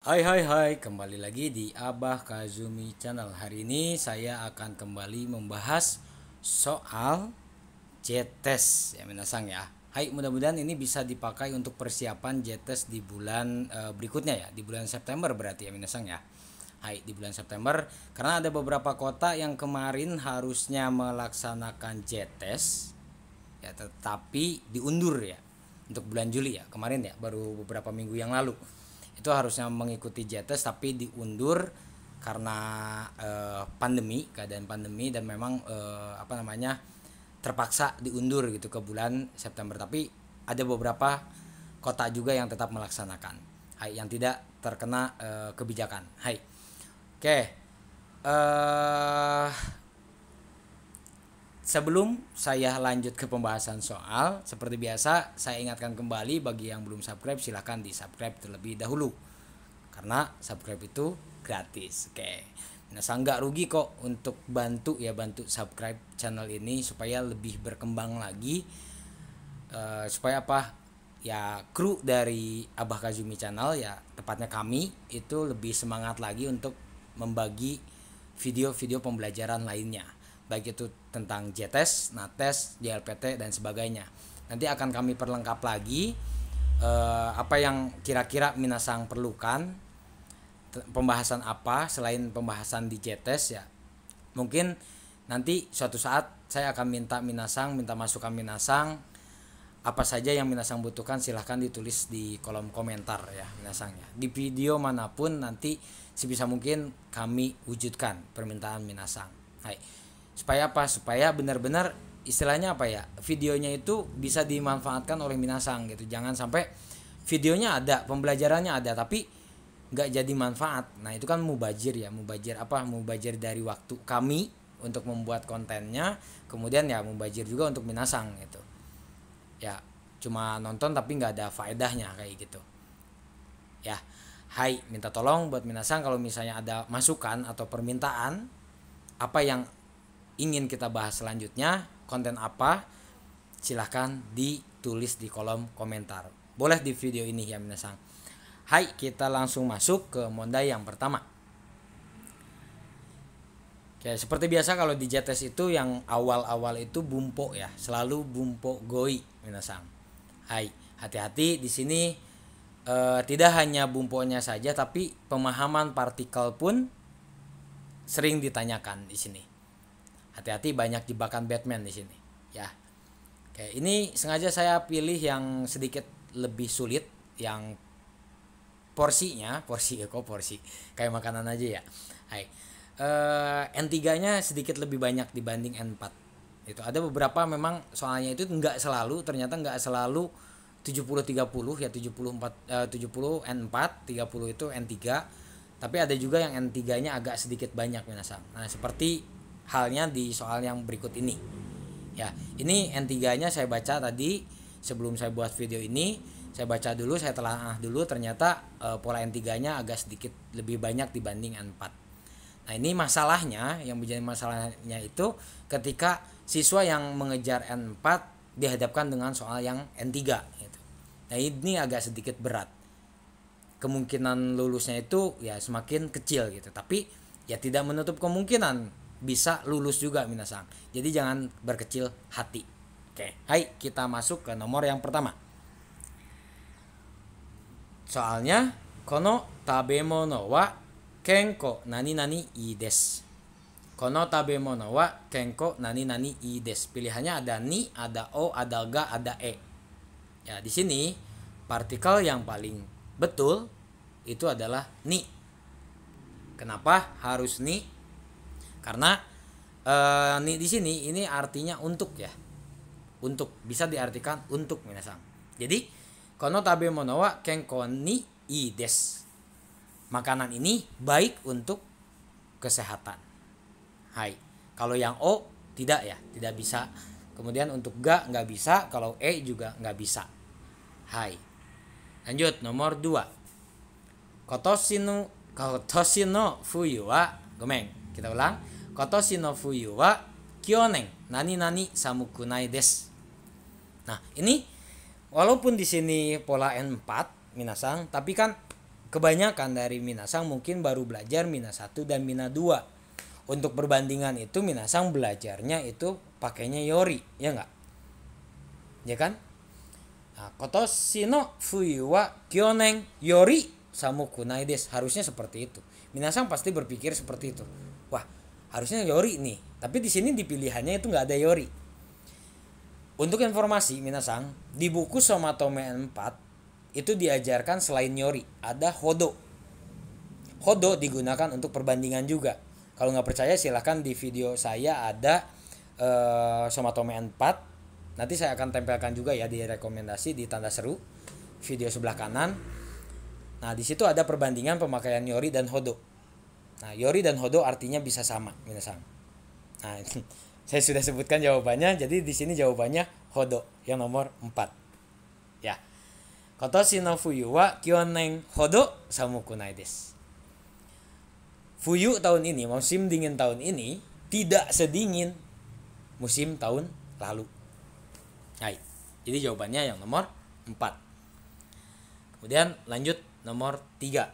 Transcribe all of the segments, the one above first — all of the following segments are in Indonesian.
Hai hai hai, kembali lagi di Abah Kazumi Channel. Hari ini saya akan kembali membahas soal JTES ya minasang ya. Hai, mudah-mudahan ini bisa dipakai untuk persiapan JTES di bulan berikutnya ya, di bulan September berarti ya minasang ya. Hai, di bulan September karena ada beberapa kota yang kemarin harusnya melaksanakan JTES ya tetapi diundur ya untuk bulan Juli ya kemarin ya, baru beberapa minggu yang lalu itu harusnya mengikuti JTS tapi diundur karena pandemi, keadaan pandemi, dan memang terpaksa diundur gitu ke bulan September. Tapi ada beberapa kota juga yang tetap melaksanakan, hai, yang tidak terkena kebijakan. Hai, oke. eh Sebelum saya lanjut ke pembahasan soal, seperti biasa saya ingatkan kembali bagi yang belum subscribe silahkan di subscribe terlebih dahulu karena subscribe itu gratis. Oke, nah saya nggak rugi kok untuk bantu subscribe channel ini supaya lebih berkembang lagi. Supaya apa ya, kru dari Abah Kazumi Channel ya, tepatnya kami itu lebih semangat lagi untuk membagi video-video pembelajaran lainnya, baik itu tentang JTES, NATES, JLPT dan sebagainya. Nanti akan kami perlengkap lagi apa yang kira-kira Minasang perlukan, pembahasan apa selain pembahasan di JTES ya. Mungkin nanti suatu saat saya akan minta masukan Minasang, apa saja yang Minasang butuhkan silahkan ditulis di kolom komentar ya Minasang ya. Di video manapun nanti sebisa mungkin kami wujudkan permintaan Minasang. Hai. Supaya apa? Supaya benar-benar istilahnya apa ya, videonya itu bisa dimanfaatkan oleh Minasang gitu. Jangan sampai videonya ada, pembelajarannya ada tapi nggak jadi manfaat. Nah itu kan mubajir ya, mubajir dari waktu kami untuk membuat kontennya, kemudian ya mubajir juga untuk Minasang gitu ya, cuma nonton tapi nggak ada faedahnya kayak gitu ya. Hai, minta tolong buat Minasang kalau misalnya ada masukan atau permintaan apa yang ingin kita bahas selanjutnya, konten apa, silahkan ditulis di kolom komentar, boleh di video ini ya Minasang. Hai, kita langsung masuk ke mondai yang pertama. Oke, seperti biasa kalau di JTS itu yang awal-awal itu bumpo ya, selalu bumpo goi minasang. Hai, hati-hati di sini, tidak hanya bumponya saja tapi pemahaman partikel pun sering ditanyakan di sini. Hati-hati, banyak jebakan Batman di sini ya. Oke, ini sengaja saya pilih yang sedikit lebih sulit, yang porsi kayak makanan aja ya. Hai. N3-nya sedikit lebih banyak dibanding N4. Itu ada beberapa memang soalnya itu ternyata nggak selalu 70-30 ya, 70 N4, 30 itu N3. Tapi ada juga yang N3-nya agak sedikit banyak minasang. Nah, seperti halnya di soal yang berikut ini. Ya, ini N3-nya saya baca tadi sebelum saya buat video ini. Saya baca dulu, saya telah dulu, ternyata pola N3-nya agak sedikit lebih banyak dibanding N4. Nah, ini masalahnya, yang menjadi masalahnya itu ketika siswa yang mengejar N4 dihadapkan dengan soal yang N3 gitu. Nah, ini agak sedikit berat. Kemungkinan lulusnya itu ya semakin kecil gitu. Tapi ya tidak menutup kemungkinan bisa lulus juga minasang. Jadi jangan berkecil hati. Oke, hai, kita masuk ke nomor yang pertama. Soalnya kono tabemono wa kenko nani nani i desu. Kono tabemono wa kenko nani nani i desu. Pilihannya ada ni, ada o, ada ga, ada e. Ya, di sini partikel yang paling betul itu adalah ni. Kenapa harus ni? Karena ni di sini ini artinya untuk ya. Untuk, bisa diartikan untuk minasang. Jadi kono tabemono wa kenko ni i desu. Makanan ini baik untuk kesehatan. Hai. Kalau yang O tidak ya, tidak bisa. Kemudian untuk ga nggak bisa, kalau E juga nggak bisa. Hai. Lanjut nomor 2. Kotoshi no fuyu wa, gomeng. Kita ulang. Kotoshi no fuyu wa kyonen nani nani samukunai desu. Nah, ini walaupun di sini pola N4 minasang, tapi kan kebanyakan dari minasang mungkin baru belajar mina 1 dan mina 2. Untuk perbandingan itu minasang belajarnya itu pakainya yori, ya enggak? Ya kan? Nah, kotoshi no fuyu wa kyonen yori samukunai desu. Harusnya seperti itu. Minasang pasti berpikir seperti itu. Wah, harusnya yori nih. Tapi di sini di pilihannya itu nggak ada yori. Untuk informasi minasang, di buku Somatome 4 itu diajarkan selain yori ada hodo. Hodo digunakan untuk perbandingan juga. Kalau nggak percaya silahkan di video saya ada Somatome 4. Nanti saya akan tempelkan juga ya di rekomendasi di tanda seru video sebelah kanan. Nah, di situ ada perbandingan pemakaian yori dan hodo. Nah, yori dan hodo artinya bisa sama, minasang. Nah, saya sudah sebutkan jawabannya, jadi di sini jawabannya hodo yang nomor 4. Ya. Kotoshi no fuyu wa kyonen hodo samukunai desu. Fuyu tahun ini, musim dingin tahun ini tidak sedingin musim tahun lalu. Hai. Jadi jawabannya yang nomor 4. Kemudian lanjut nomor 3.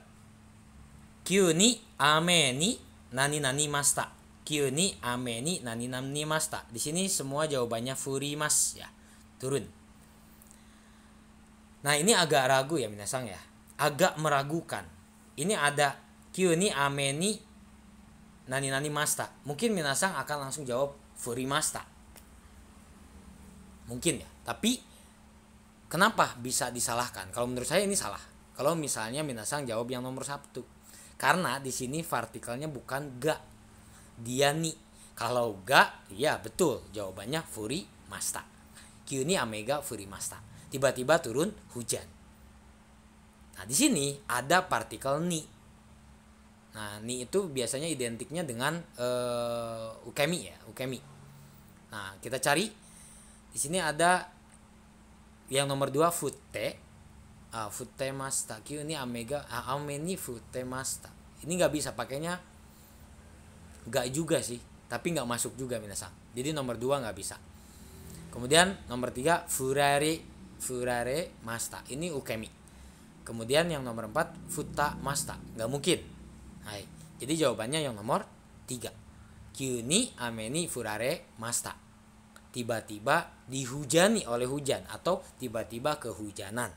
Kyu ni ame ni nani nani masta. Kyu ni ame ni nani nani masta. Di sini semua jawabannya furimas ya. Turun. Nah, ini agak ragu ya minasang ya. Agak meragukan. Ini ada kyu ni ame ni nani nani masta. Mungkin minasang akan langsung jawab furimasta. Mungkin ya, tapi kenapa bisa disalahkan? Kalau menurut saya ini salah. Kalau misalnya minasang jawab yang nomor 1, karena di sini partikelnya bukan ga, dia ni. Kalau ga, ya betul jawabannya furimasta. Kyu ni amega furimasta. Tiba-tiba turun hujan. Nah, di sini ada partikel ni. Nah, ni itu biasanya identiknya dengan ukemi ya, ukemi. Nah, kita cari. Di sini ada yang nomor 2 futte. Futte masta. Kyu ni amega ame ni futte masta. Ini nggak bisa pakainya nggak juga sih, tapi nggak masuk juga minasang. Jadi nomor 2 nggak bisa. Kemudian nomor 3 furare masta. Ini ukemi. Kemudian yang nomor 4 futa masta. Nggak mungkin. Hai. Jadi jawabannya yang nomor 3. Kyu ni ame ni furare masta. Tiba-tiba dihujani oleh hujan atau tiba-tiba kehujanan.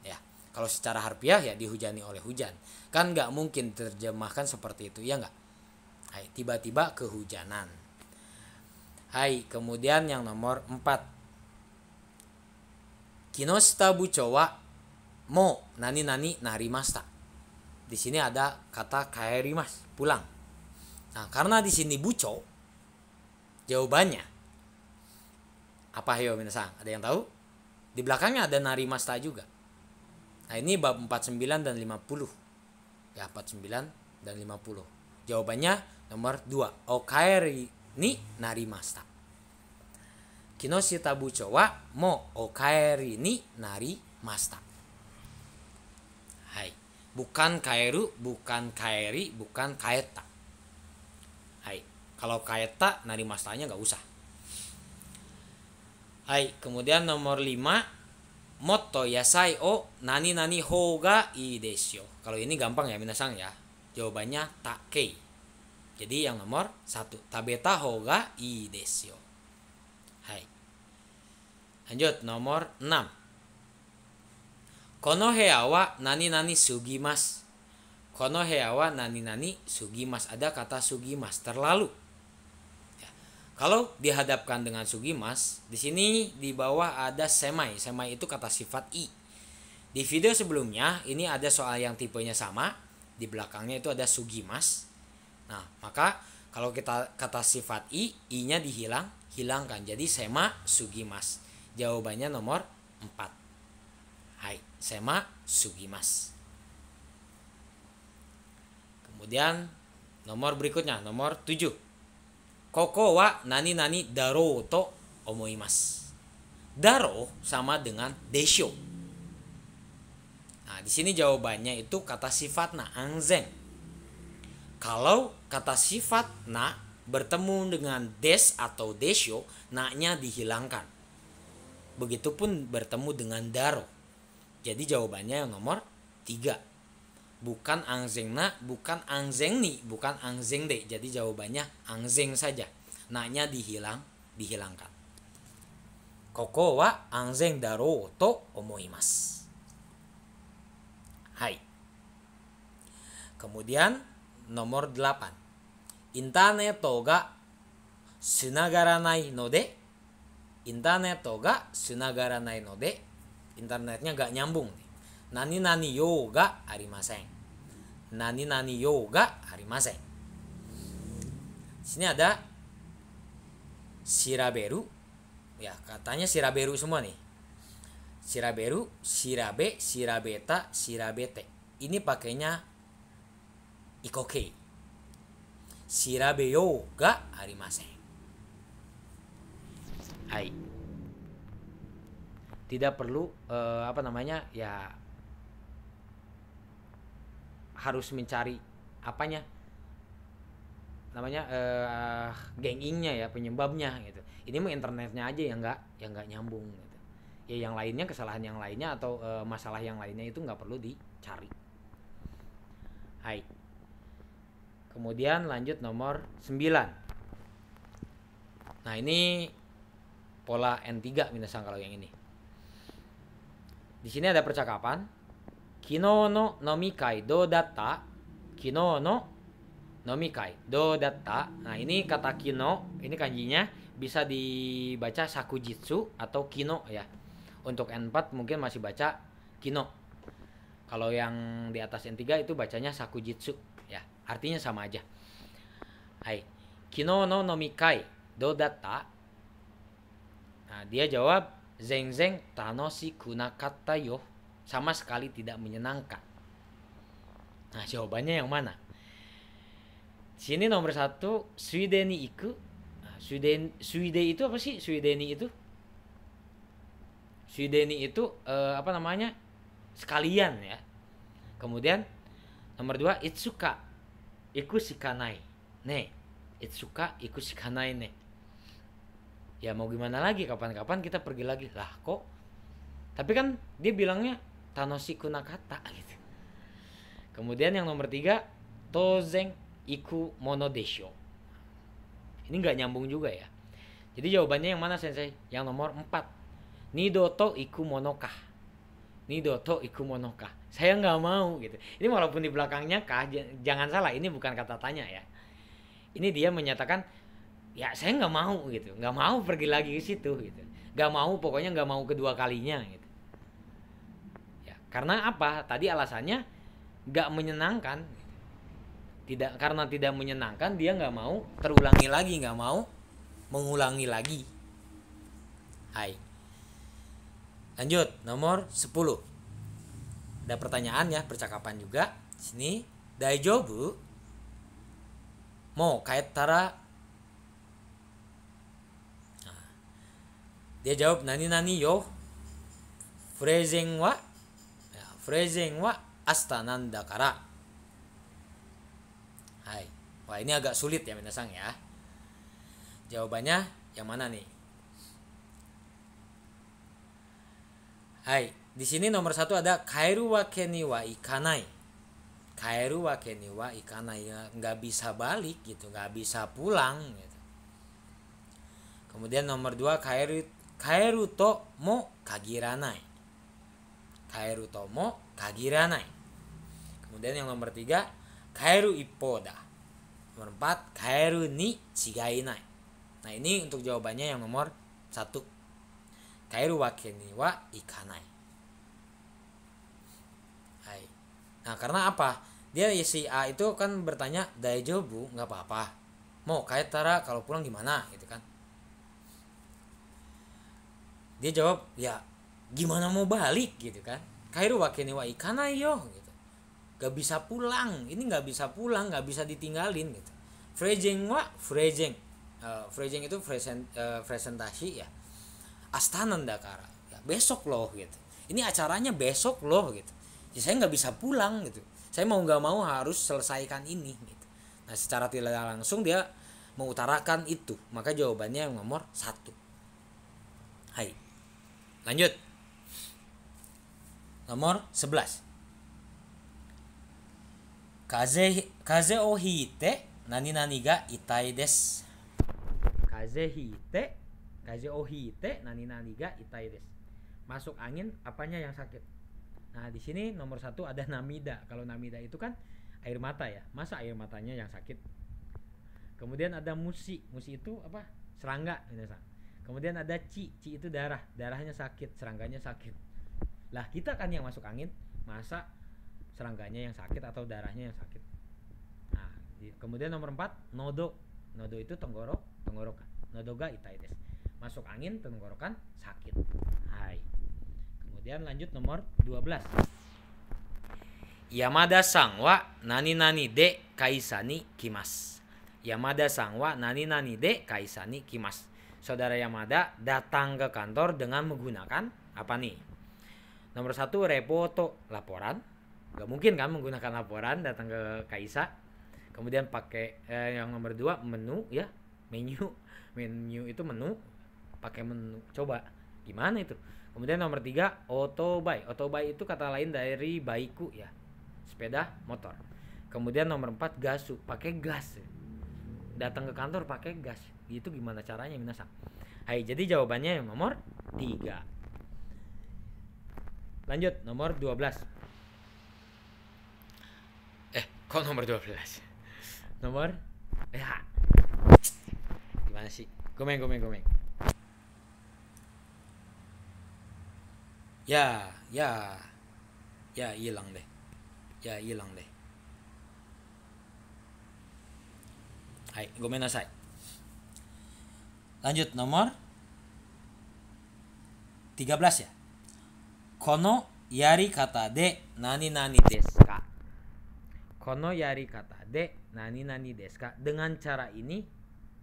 Ya, kalau secara harfiah ya dihujani oleh hujan. Kan nggak mungkin terjemahkan seperti itu, ya nggak? Hai, tiba-tiba kehujanan. Hai, kemudian yang nomor 4. Kinoshita bucho wa mo nani nani narimashita. Di sini ada kata kaerimas, pulang. Nah, karena di sini bucho, jawabannya apa ayo minasang? Ada yang tahu? Di belakangnya ada narimashita juga. Nah, ini bab 49 dan 50. Ya, 49 dan 50. Jawabannya nomor 2. Okaeri ni narimashita. Kinoshita bucho wa mo okaeri ni narimashita. Hai. Bukan kaeru, bukan kaeri, bukan kaeta. Hai. Kalau kaeta narimashitanya nggak usah. Hai, kemudian nomor 5, motto yasai o nani nani hou ga ii desu. Kalau ini gampang ya minasang ya. Jawabannya takei. Jadi yang nomor 1, tabeta hou ga ii desu. Hai. Lanjut nomor 6. Kono heya wa nani nani sugimasu. Kono heya wa nani nani sugimasu. Ada kata sugimasu, terlalu. Kalau dihadapkan dengan sugimas, di sini di bawah ada semai. Semai itu kata sifat i. Di video sebelumnya ini ada soal yang tipenya sama. Di belakangnya itu ada sugimas. Nah, maka kalau kita kata sifat i-nya hilangkan. Jadi sema sugimas. Jawabannya nomor 4. Hai, sema sugimas. Kemudian nomor berikutnya, nomor 7. Koko wa nani nani daro to omoimasu. Daro sama dengan desho. Nah, di sini jawabannya itu kata sifat na anzen. Kalau kata sifat na bertemu dengan des atau desho, na-nya dihilangkan. Begitupun bertemu dengan daro. Jadi jawabannya yang nomor 3. bukan angzengna, bukan angzengni, bukan angzengde. Jadi jawabannya angzeng saja. Na-nya dihilangkan. Koko wa angzeng daro to omoimasu. Hai. Kemudian nomor 8. Interneto ga tsunagaranai node. Interneto ga tsunagaranai node. Internetnya gak nyambung. Nani nani yo ga arimasen. Nani nani yo ga arimasen. Sini ada shiraberu. Ya, katanya shiraberu semua nih. Shiraberu, shirabe, shirabeta, shirabete. Ini pakainya ikoke. Shirabeyo ga arimasen. Hai. Tidak perlu ya harus mencari apanya namanya gengingnya ya, penyebabnya gitu. Ini mah internetnya aja yang nggak nyambung gitu. Ya yang lainnya, kesalahan yang lainnya atau masalah yang lainnya itu nggak perlu dicari. Hai. Kemudian lanjut nomor 9. Nah, ini pola N3 minasan kalau yang ini. Di sini ada percakapan. Kino no nomikai do datta. Kino no nomikai do datta. Nah, ini kata kino, ini kanjinya bisa dibaca sakujitsu atau kino ya. Untuk N4 mungkin masih baca kino. Kalau yang di atas N3 itu bacanya sakujitsu ya. Artinya sama aja. Hai. Kino no nomikai do datta. Nah, dia jawab zengzeng tanoshiku nakatta yo. Sama sekali tidak menyenangkan. Nah, jawabannya yang mana? Sini nomor 1, suideni iku. Nah, suide itu apa sih? Suideni itu? Suideni itu sekalian ya. Kemudian nomor 2, itsuka iku shikanai ne. Itsuka iku shikanai ne. Ya mau gimana lagi, kapan-kapan kita pergi lagi. Lah kok? Tapi kan dia bilangnya tanoshiku nakata gitu. Kemudian yang nomor 3, tozen iku mono desho. Ini nggak nyambung juga ya. Jadi jawabannya yang mana sensei? Yang nomor 4. Nidoto iku monokah. Nidoto iku monokah. Saya nggak mau gitu. Ini walaupun di belakangnya kah, jangan salah, ini bukan kata tanya ya. Ini dia menyatakan ya saya nggak mau gitu, nggak mau pergi lagi ke situ gitu, nggak mau, pokoknya nggak mau kedua kalinya gitu. Ya karena apa? Tadi alasannya nggak menyenangkan. Karena tidak menyenangkan dia nggak mau terulangi lagi, nggak mau mengulangi lagi. Hai. Lanjut nomor 10. Ada pertanyaan ya, percakapan juga. Sini daijoubu mo kaettara. Dia jawab nani nani yo. Furezen wa asta nanda kara. Hai. Wah, ini agak sulit ya minasan ya. Jawabannya yang mana nih? Hai, di sini nomor 1 ada kaeru wake ni wa ikanai. Kaeru wake ni wa ikanai, nggak bisa balik gitu, nggak bisa pulang gitu. Kemudian nomor 2 kaeru to mo kagiranai. Kaeru to mo kagiranai. Kemudian yang nomor 3 kaeru ippoda. Nomor 4 kaeru ni chigainai. Nah, ini untuk jawabannya yang nomor 1. Kaeru wake ni wa ikanai. Hai. Nah, karena apa? Dia si A itu kan bertanya daijoubu, nggak apa-apa. Mau kaetara, kalau pulang gimana gitu kan? Dia jawab, ya gimana mau balik gitu kan? Kaeru wake ni wa ikanai yo gitu. Gak bisa pulang. Ini nggak bisa pulang, nggak bisa ditinggalin gitu. Freezing itu presentasi ya. Astana Dakara ya, besok loh gitu. Ini acaranya besok loh gitu. Ya, saya nggak bisa pulang gitu. Saya mau nggak mau harus selesaikan ini gitu. Nah, secara tidak langsung dia mengutarakan itu. Maka jawabannya yang nomor 1. Hai. Lanjut. Nomor 11. Kaze o hite nani nani ga itai desu. Kaze o hite nani nani ga itai desu. Masuk angin apanya yang sakit. Nah, di sini nomor 1 ada namida. Kalau namida itu kan air mata ya. Masa air matanya yang sakit? Kemudian ada musi. Musi itu apa? Serangga. Kemudian ada ci itu darah. Darahnya sakit, serangganya sakit. Lah, kita kan yang masuk angin, masa serangganya yang sakit atau darahnya yang sakit. Nah, kemudian nomor 4 nodo. Nodo itu tenggorokan. Nodo ga itai desu. Masuk angin tenggorokan sakit. Hai. Kemudian lanjut nomor 12. Yamada-san wa nani nani de kaisa ni kimasu. Yamada-san wa nani nani de kaisa ni kimasu. Saudara Yamada datang ke kantor dengan menggunakan apa nih? Nomor 1 repoto, laporan. Gak mungkin kan menggunakan laporan datang ke Kaisa. Kemudian pakai yang nomor 2 menu ya, menu itu menu, pakai menu. Coba gimana itu? Kemudian nomor 3 otobai. Otobai itu kata lain dari baiku ya, sepeda motor. Kemudian nomor 4 gasu, pakai gas. Datang ke kantor pakai gas. Itu gimana caranya minasan? Hai, jadi jawabannya yang nomor 3. Lanjut nomor 12. Kok nomor 12? Nomor gimana sih? Gomeng. Ya hilang deh. Hai, gomenasai. Lanjut nomor 13 ya. Kono yari kata de nani nani desu ka. Kono yari kata de nani nani desu ka. Dengan cara ini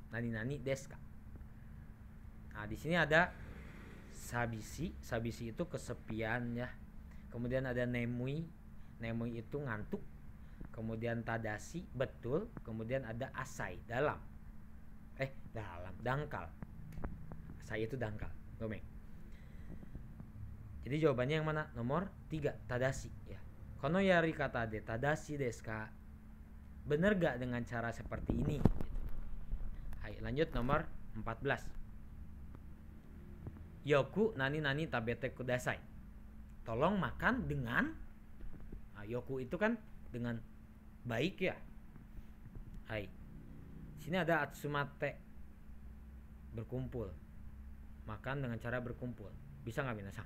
nani nani desu ka. Nah, di sini ada sabisi. Sabisi itu kesepian ya. Kemudian ada nemui. Nemui itu ngantuk. Kemudian tadashi betul. Kemudian ada asai dalam. Dangkal. Asai itu dangkal. Gomeng. Jadi jawabannya yang mana? Nomor 3, tadashi ya. Kono yari kata de tadashi desu ka. Bener gak dengan cara seperti ini? Hai, lanjut nomor 14. Yoku nani nani tabete kudasai. Tolong makan dengan yoku itu kan dengan baik ya. Hai. Sini ada atsumate, berkumpul. Makan dengan cara berkumpul. Bisa nggak minasan?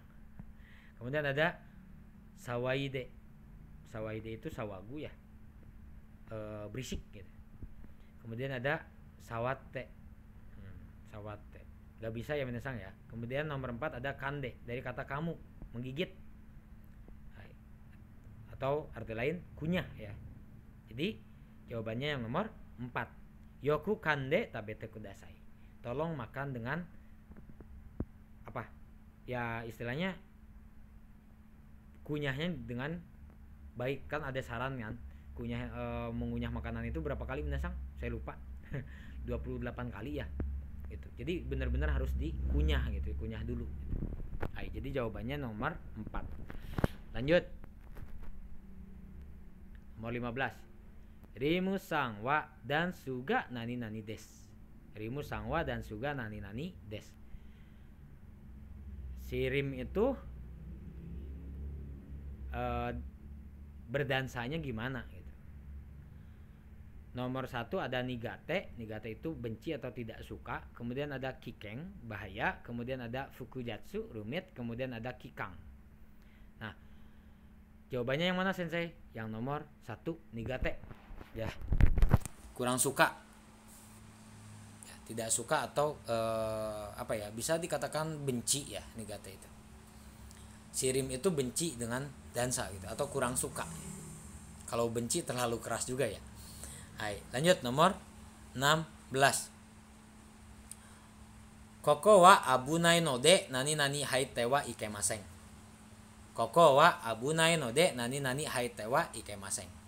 Kemudian ada sawaide. Sawaide itu sawagu ya. Berisik gitu. Kemudian ada sawate. Sawate. Gak bisa ya minasan ya. Kemudian nomor 4 ada kande, dari kata kamu, menggigit. Atau arti lain kunyah ya. Jadi jawabannya yang nomor 4. Yoku kande tabete kudasai. Tolong makan dengan apa? Ya istilahnya kunyahnya dengan baik, kan ada saran kan. Kunyah mengunyah makanan itu berapa kali minasan? Saya lupa. 28 kali ya. Gitu. Jadi benar-benar harus dikunyah gitu, kunyah dulu gitu. Jadi jawabannya nomor 4. Lanjut. Nomor 15. Rimu sangwa dan suga nani nani des. Rimu sangwa dan suga nani nani des. Si Rim itu berdansanya gimana gitu. Nomor 1 ada nigate. Nigate itu benci atau tidak suka. Kemudian ada kikeng, bahaya. Kemudian ada fukujatsu, rumit. Kemudian ada kikang. Nah, jawabannya yang mana sensei? Yang nomor 1, nigate. Ya, kurang suka ya, tidak suka atau bisa dikatakan benci ya, nigate itu. Si Rim itu benci dengan dansa gitu, atau kurang suka. Kalau benci terlalu keras juga ya. Hai, lanjut nomor 16. Koko wa abunai no de nani nani haite wa ikemasen. Koko wa abunai no de nani nani haite wa ikemasen.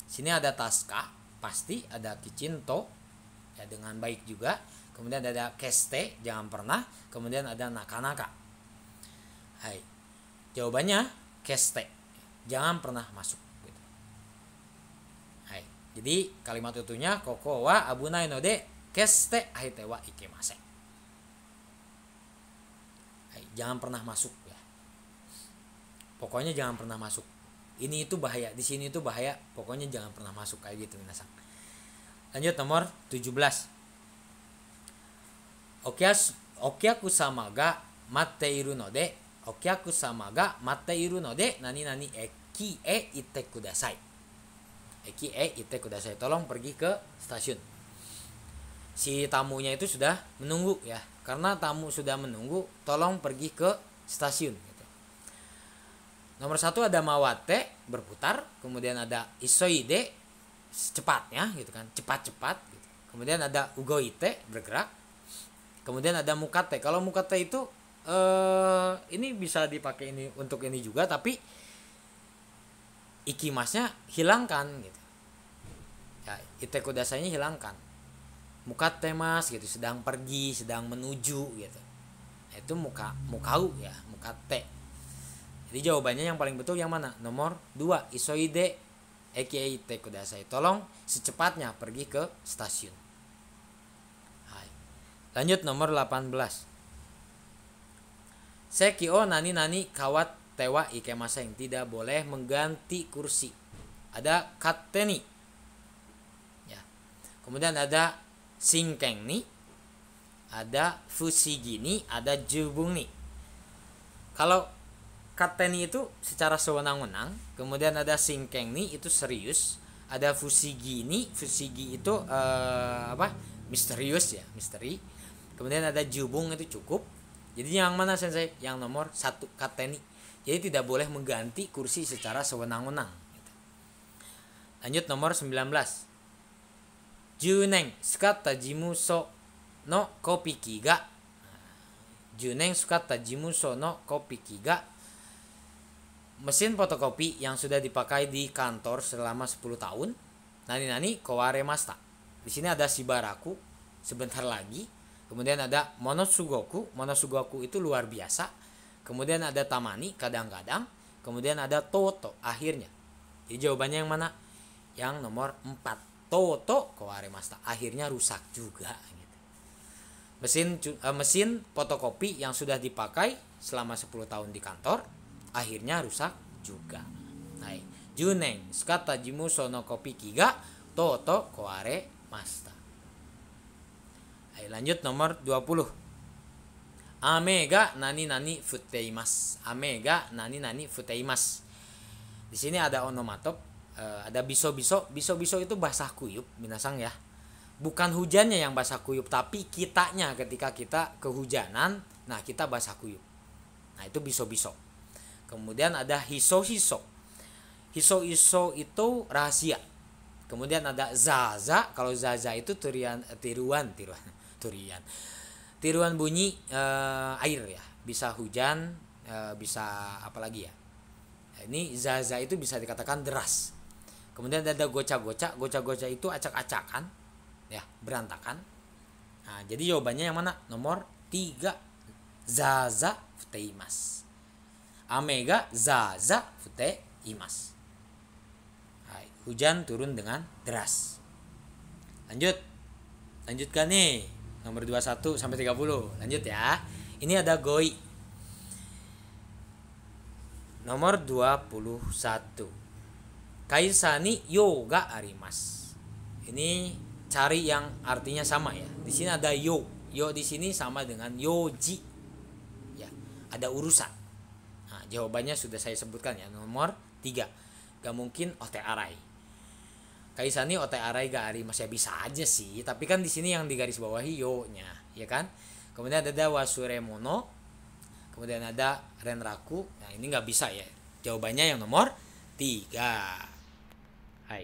Sini ada taska, pasti ada kicinto ya, dengan baik juga. Kemudian ada keste, jangan pernah. Kemudian ada nakanaka. Hai. Jawabannya keste, jangan pernah masuk gitu. Jadi kalimat utuhnya koko wa abunai no de keste ahite wa ikemase. Jangan pernah masuk ya. Pokoknya jangan pernah masuk. Ini itu bahaya, di sini itu bahaya. Pokoknya jangan pernah masuk kayak gitu minasang. Lanjut nomor 17. Okyaku sama ga matte iru no de okyaku sama ga matte iru no de nani nani eki e ite kudasai. Eki e ite kudasai. Tolong pergi ke stasiun. Si tamunya itu sudah menunggu ya. Karena tamu sudah menunggu, tolong pergi ke stasiun gitu. Nomor 1 ada mawate, berputar, kemudian ada isoide, secepatnya gitu kan, cepat-cepat gitu. Kemudian ada ugoite, bergerak. Kemudian ada mukate. Kalau mukate itu ini bisa dipakai ini untuk ini juga, tapi ikimasnya hilangkan gitu. Ya, ite kudasainya hilangkan. Mukate mas gitu, sedang pergi, sedang menuju gitu. Itu mukau ya, mukate. Jadi jawabannya yang paling betul yang mana? Nomor 2, isoide eki ite kudasai. Tolong secepatnya pergi ke stasiun. Hai. Lanjut nomor 18. Seki o nani nani kawat tewa ikemaseng. Tidak boleh mengganti kursi. Ada katteni. Ya. Kemudian ada Shinkeng ni, ada fushigi ni, ada jubung ni. Kalau katteni itu secara sewenang-wenang, kemudian ada shinkeng ni itu serius, ada fushigi ni, fushigi itu misterius ya, misteri. Kemudian ada jubung itu cukup. Jadi yang mana sensei? Yang nomor 1 katteni. Jadi tidak boleh mengganti kursi secara sewenang-wenang. Lanjut nomor 19. 10年使った事務所のコピーが10年使った事務所のコピーがmesin fotokopi yang sudah dipakai di kantor selama 10 tahun. Nani kowaremashita. Di sini ada shibaraku, sebentar lagi. Kemudian ada monosugoku. Monosugoku itu luar biasa. Kemudian ada tamani, kadang-kadang. Kemudian ada toto, akhirnya. Jadi jawabannya yang mana? Yang nomor 4. Toto kowaremashita, akhirnya rusak juga gitu. Mesin fotokopi yang sudah dipakai selama 10 tahun di kantor akhirnya rusak juga. Hai, junen skata jimuso no kopiki ga toto kowaremashita. Hai, lanjut nomor 20. Ame ga nani nani futeimasu. Ame ga nani nani futeimasu. Di sini ada onomatop. Ada biso-biso itu basah kuyup minasang ya. Bukan hujannya yang basah kuyup, tapi kitanya ketika kita kehujanan, nah kita basah kuyup. Nah itu biso-biso. Kemudian ada hiso-hiso. Hiso-hiso itu rahasia. Kemudian ada zaza. Kalau zaza itu tiruan bunyi air ya. Bisa hujan, bisa apa lagi ya. Ini zaza itu bisa dikatakan deras. Kemudian ada goca-goca. Goca-goca itu acak-acakan ya, berantakan. Nah, jadi jawabannya yang mana? Nomor 3. Zaza futeimasu. Ame ga zaza futeimasu. Hujan turun dengan deras. Lanjutkan nih. Nomor 21 sampai 30. Lanjut ya. Ini ada goi. Nomor 21. Kaisa ni yo ga arimasu. Ini cari yang artinya sama ya. Di sini ada yo. Yo di sini sama dengan yoji. Ya, ada urusan. Nah, jawabannya sudah saya sebutkan ya. Nomor 3. Gak mungkin ote arai. Kaisa ni ote arai ga arimasu, ya bisa aja sih, tapi kan di sini yang digaris bawahi yo-nya, ya kan? Kemudian ada wasuremono. Kemudian ada renraku. Nah, ini nggak bisa ya. Jawabannya yang nomor 3. Hai.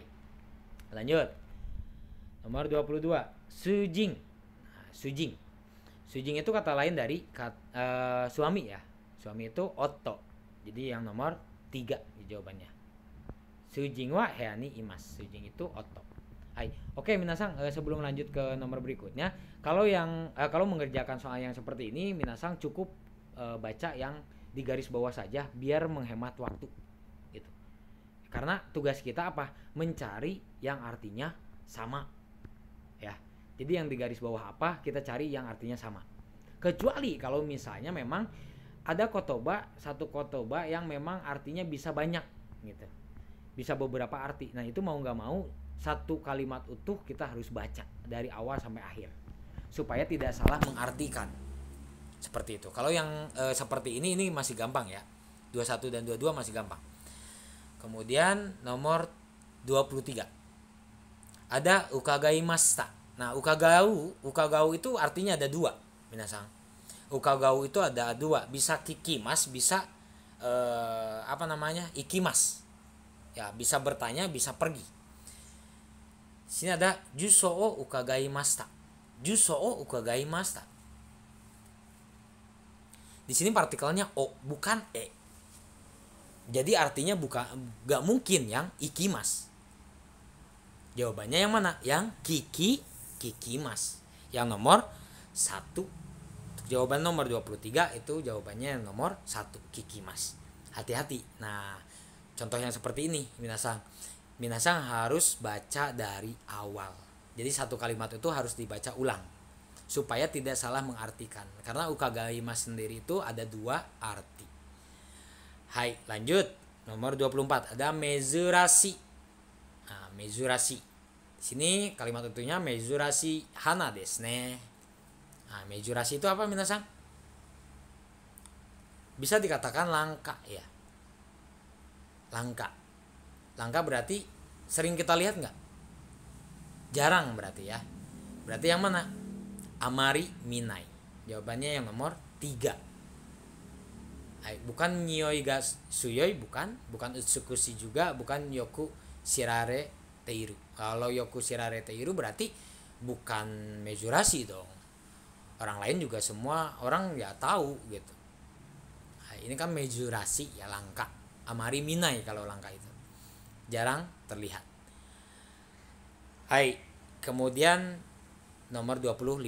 Lanjut. Nomor 22. Sujing. Nah, sujing. Sujing itu kata lain dari suami ya. Suami itu otto. Jadi yang nomor 3 jawabannya. Sujing wa heani imas. Sujing itu otto. Hai. Oke, minasang, sebelum lanjut ke nomor berikutnya, kalau mengerjakan soal yang seperti ini, minasang cukup baca yang di garis bawah saja biar menghemat waktu. Gitu. Karena tugas kita apa? Mencari yang artinya sama. Ya. Jadi yang di garis bawah apa? Kita cari yang artinya sama. Kecuali kalau misalnya memang ada kotoba, satu kotoba yang memang artinya bisa banyak gitu. Bisa beberapa arti. Nah, itu mau nggak mau satu kalimat utuh kita harus baca dari awal sampai akhir supaya tidak salah mengartikan. Seperti itu. Kalau yang seperti ini masih gampang ya. 21 dan 22 masih gampang. Kemudian nomor 23. Ada ukagaimashita. Nah, ukagau itu artinya ada dua, minasang. Ukagau itu ada dua, bisa kikimas, bisa ikimas. Ya, bisa bertanya, bisa pergi. Sini ada juso o ukagaimashita. Juso o ukagaimashita. Di sini partikelnya o, bukan e. Jadi artinya gak mungkin yang ikimas. Jawabannya yang mana? Yang kikimas. Yang nomor 1. Jawaban nomor 23 itu jawabannya yang nomor 1, kikimas. Hati-hati. Nah, contoh yang seperti ini, minasang harus baca dari awal. Jadi satu kalimat itu harus dibaca ulang supaya tidak salah mengartikan. Karena ukagaimasu sendiri itu ada dua arti. Hai, lanjut. Nomor 24 ada mezurashi. Nah, mezurashi. Di sini kalimat utuhnya mezurashi hana desu ne. Nah, mezurashi itu apa, minasang? Bisa dikatakan langka ya. Langka berarti sering kita lihat nggak? Jarang berarti ya. Berarti yang mana? Amari minai. Jawabannya yang nomor 3. Bukan nyoi ga suyoi, bukan utsukushi juga, bukan yoku shirare teiru. Kalau yoku shirare teiru berarti bukan mezurashi dong. Orang lain juga semua orang ya tahu gitu. Ini kan mezurashi ya, langka. Amari minai kalau langka itu. Jarang terlihat. Kemudian nomor 25.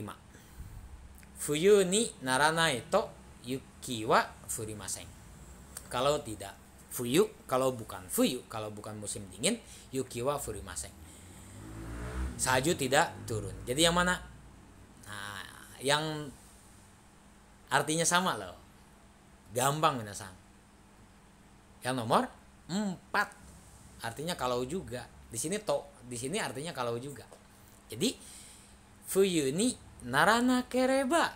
Fuyu ni naranai to yuki wa furimasen. Kalau tidak fuyu, kalau bukan musim dingin, yuki wa furimasen. Salju tidak turun. Jadi yang mana? Nah, yang artinya sama loh. Gampang minasang. Yang nomor 4. Artinya kalau juga. Di sini artinya kalau juga. Jadi fuyu ni naranakereba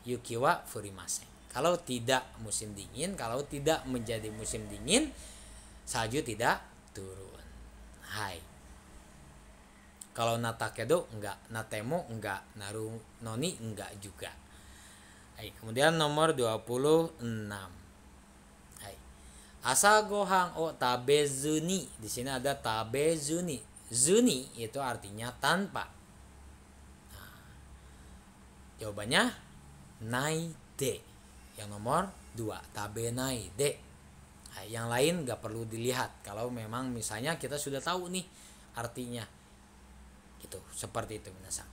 yuki wa furimasen. Kalau tidak musim dingin, kalau tidak menjadi musim dingin, salju tidak turun. Kalau natakedo enggak, natemo enggak, naru noni enggak juga. Kemudian nomor 26. Asa gohan o tabezuni. Di sini ada tabezuni. Zuni itu artinya tanpa. Nah, jawabannya nai de. Yang nomor 2, tabe nai de. Yang lain gak perlu dilihat kalau memang misalnya kita sudah tahu nih artinya. Itu seperti itu minasang.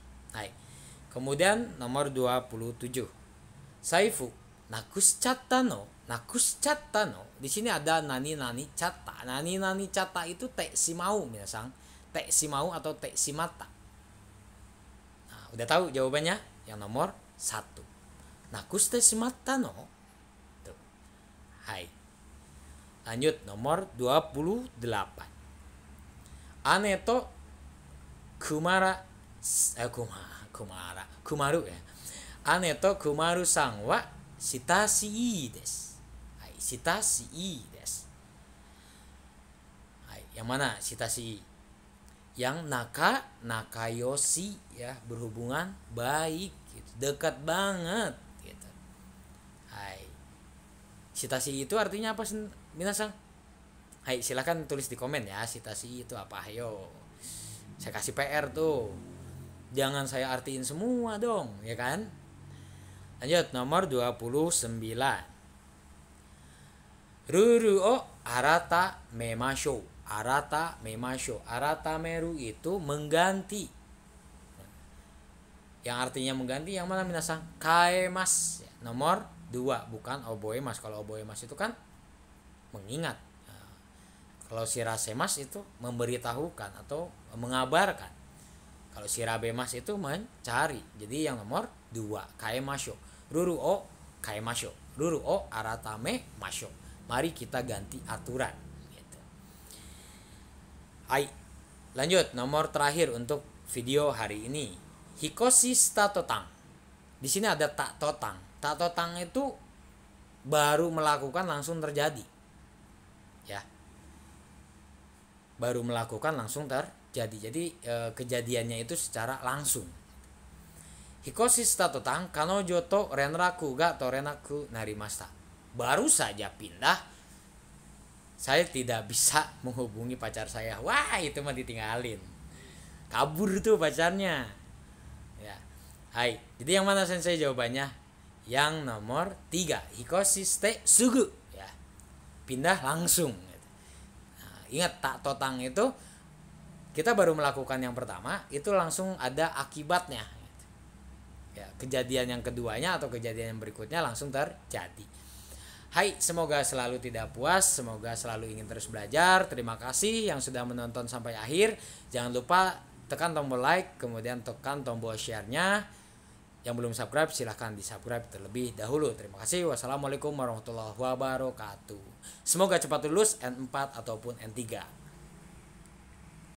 Kemudian nomor 27. Saifu nakuschatta no. Di sini ada nani chatta. Nani chatta itu te shimau minasang. Te shimau atau te shimata. Nah, udah tahu jawabannya? Yang nomor 1. Nakuste shimatta no. Tuh. Lanjut nomor 28. Ane to kumaru ya. Ane to kumaru san wa shitashii desu. Shitashii desu. Yang mana shitashii? Yang nakayoshi ya, berhubungan baik gitu, dekat banget gitu. Shitashii itu artinya apa minasang? Silakan tulis di komen ya, shitashii itu apa. Ayo. Saya kasih PR tuh. Jangan saya artiin semua dong, ya kan? Lanjut nomor 29. Ruru o arata memashou. Arata meru itu mengganti. Yang artinya mengganti yang mana minasang? Kaemas. Nomor 2, bukan oboemas. Kalau oboemas itu kan mengingat. Kalau shirasemas itu memberitahukan atau mengabarkan. Kalau shirabemas itu mencari. Jadi yang nomor 2, kaemasho. Ruru o kaemasho. Ruru o aratame masho. Mari kita ganti aturan gitu. Hai. Lanjut nomor terakhir untuk video hari ini. Hikoshi shita totang. Di sini ada tak totang. Tak totang itu baru melakukan langsung terjadi. Ya. Baru melakukan langsung terjadi. Jadi kejadiannya itu secara langsung. Hikoshi shita totang kanojo to renraku ga torenaku narimashita. Baru saja pindah, saya tidak bisa menghubungi pacar saya. Wah, itu mah ditinggalin. Kabur tuh pacarnya. Ya. Hai. Jadi yang mana sensei jawabannya? Yang nomor 3, hikoshi shite sugu, ya. Pindah langsung. Nah, ingat tak totang itu kita baru melakukan yang pertama, itu langsung ada akibatnya. Ya, kejadian yang keduanya atau kejadian yang berikutnya langsung terjadi. Hai, semoga selalu tidak puas, semoga selalu ingin terus belajar. Terima kasih yang sudah menonton sampai akhir. Jangan lupa tekan tombol like, kemudian tekan tombol share-nya. Yang belum subscribe silahkan di subscribe terlebih dahulu. Terima kasih. Wassalamualaikum warahmatullahi wabarakatuh. Semoga cepat lulus N4 ataupun N3.